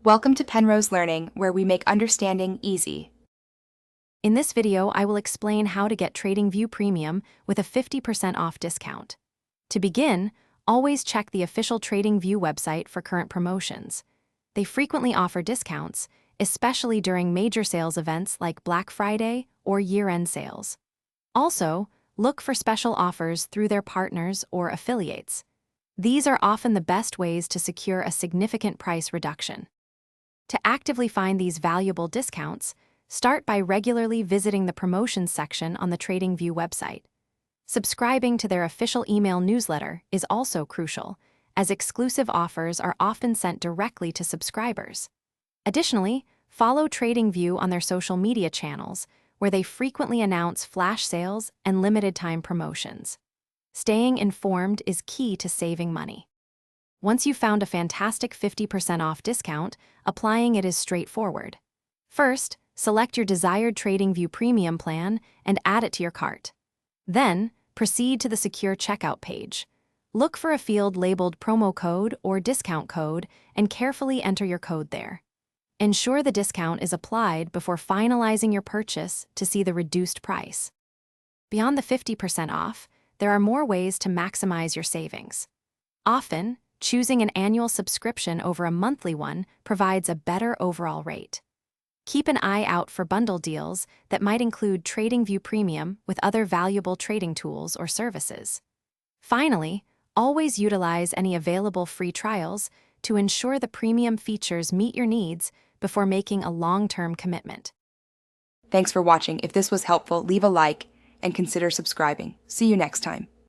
Welcome to Penrose Learning, where we make understanding easy. In this video, I will explain how to get TradingView Premium with a 50% off discount. To begin, always check the official TradingView website for current promotions. They frequently offer discounts, especially during major sales events like Black Friday or year-end sales. Also, look for special offers through their partners or affiliates. These are often the best ways to secure a significant price reduction. To actively find these valuable discounts, start by regularly visiting the promotions section on the TradingView website. Subscribing to their official email newsletter is also crucial, as exclusive offers are often sent directly to subscribers. Additionally, follow TradingView on their social media channels, where they frequently announce flash sales and limited-time promotions. Staying informed is key to saving money. Once you've found a fantastic 50% off discount, applying it is straightforward. First, select your desired TradingView Premium plan and add it to your cart. Then, proceed to the secure checkout page. Look for a field labeled promo code or discount code and carefully enter your code there. Ensure the discount is applied before finalizing your purchase to see the reduced price. Beyond the 50% off, there are more ways to maximize your savings. Often, choosing an annual subscription over a monthly one provides a better overall rate. Keep an eye out for bundle deals that might include TradingView Premium with other valuable trading tools or services. Finally, always utilize any available free trials to ensure the premium features meet your needs before making a long-term commitment. Thanks for watching. If this was helpful, leave a like and consider subscribing. See you next time.